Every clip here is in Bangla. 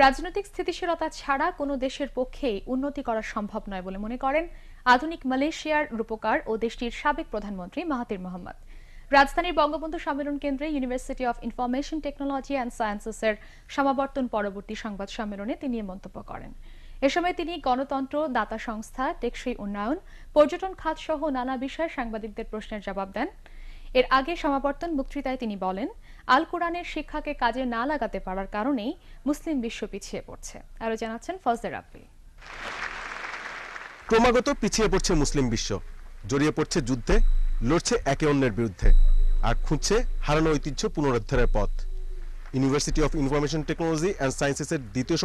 রাজনৈতিক স্থিতিশীলতা ছাড়া কোনো দেশের পক্ষেই উন্নতি করা সম্ভব নয় বলে মনে করেন আধুনিক মালয়েশিয়ার রূপকার ও দেশটির সাবেক প্রধানমন্ত্রী মাহাথির মোহাম্মদ। রাজধানীর বঙ্গবন্ধু সম্মেলন কেন্দ্রে university of information technology and সায়েন্সেসের সমাবর্তন পরবর্তী সংবাদ সম্মেলনে তিনি এ মন্তব্য করেন। এ সময় তিনি গণতন্ত্র, দাতা সংস্থা, টেকসই উন্নয়ন, পর্যটন খাত সহ নানা বিষয়ে সাংবাদিকদের প্রশ্নের জবাব দেন। এর আগে সমাবর্তন বক্তৃতায় তিনি বলেন, আল কোরআনের শিক্ষাকে কাজে না লাগাতে পারার কারণেই মুসলিম বিশ্ব পিছিয়ে পড়ছে। আরো জানাচ্ছেন ফজলে রাব্বি। ক্রমাগত পিছিয়ে পড়ছে মুসলিম বিশ্ব, জড়িয়ে পড়ছে যুদ্ধে, লড়ছে একে অন্যের বিরুদ্ধে, আর খুঁজছে হারানো ঐতিহ্য পুনরুদ্ধারের পথ। University of information technology and সায়েন্সেসের দ্বিতীয়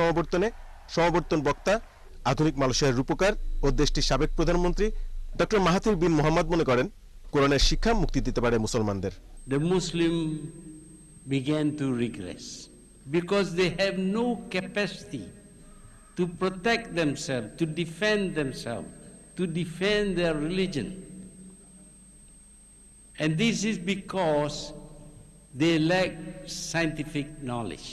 সমাবর্তন বক্তা আধুনিক মালয়েশিয়ার রূপকার ও দেশটির সাবেক প্রধানমন্ত্রী ডক্টর মাহাথির বিন মোহাম্মদ মনে করেন, কোরআনের শিক্ষা মুক্তি দিতে পারে মুসলমানদের। The Muslim began to regress because they have no capacity to protect themselves, to defend their religion. And this is because they lack scientific knowledge.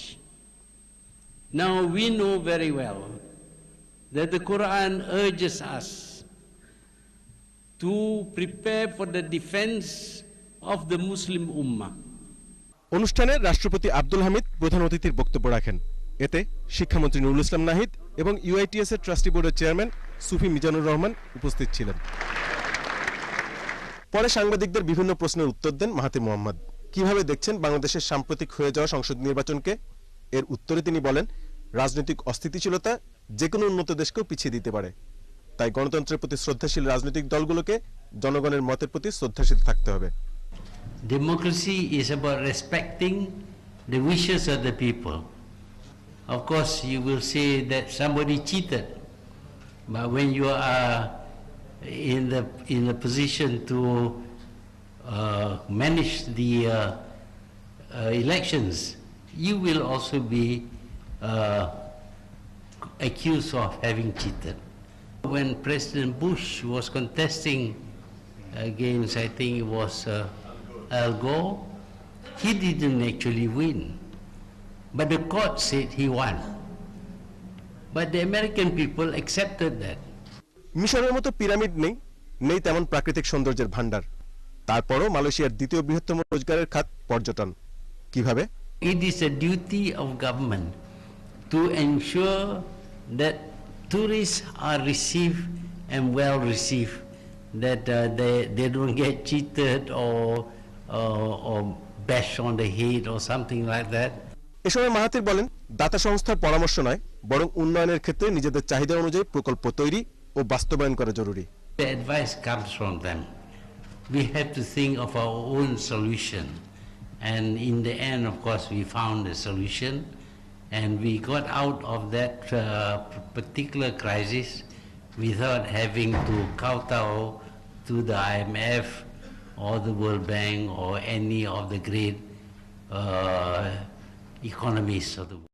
Now we know very well that the Quran urges us to prepare for the defense of the Muslim Ummah. অনুষ্ঠানে রাষ্ট্রপতি আব্দুল হামিদ প্রধান অতিথির বক্তব্য রাখেন। এতে শিক্ষামন্ত্রী নুরুল ইসলাম নাহিদ এবং ইউআইটিএস এর ট্রাস্টি বোর্ডের চেয়ারম্যান সুফি মিজানুর রহমান উপস্থিত ছিলেন। পরে সাংবাদিকদের বিভিন্ন প্রশ্নের উত্তর দেন মাহাথির মোহাম্মদ। কিভাবে দেখছেন বাংলাদেশের সাম্প্রতিক হয়ে যাওয়া সংসদ নির্বাচনকে? এর উত্তরে তিনি বলেন, রাজনৈতিক অস্থিতিশীলতা যে কোনো উন্নত দেশকেও পিছিয়ে দিতে পারে। তাই গণতন্ত্রের প্রতি শ্রদ্ধাশীল রাজনৈতিক দলগুলোকে জনগণের মতের প্রতি শ্রদ্ধাশীল থাকতে হবে। Democracy is about respecting the wishes of the people. Of course, you will say that somebody cheated, but when you are in the position to manage the elections, you will also be accused of having cheated. When President Bush was contesting against, I think it was Al Gore, he didn't actually win, but the court said he won. But the American people accepted that. মিশরের মতো পিরামিড নেই তেমন প্রাকৃতিক সৌন্দর্যের ভান্ডার। তারপরও মালয়েশিয়ার দ্বিতীয় বৃহত্তম রোজগারের খাত পর্যটন। কিভাবে? It is a duty of government to ensure that tourists are received and well received, that they don't get cheated or bashed on the head or something like that. এ সময় মাহাথির বলেন, দাতা সংস্থার পরামর্শ নয়, বরং উন্নয়নের ক্ষেত্রে নিজেদের চাহিদা অনুযায়ী প্রকল্প তৈরি ও বাস্তবায়ন করা জরুরি। The advice comes from them. We have to think of our own solution, and in the end, of course, we found a solution, and we got out of that particular crisis without having to kowtow to the IMF or the World Bank or any of the great economists of the world.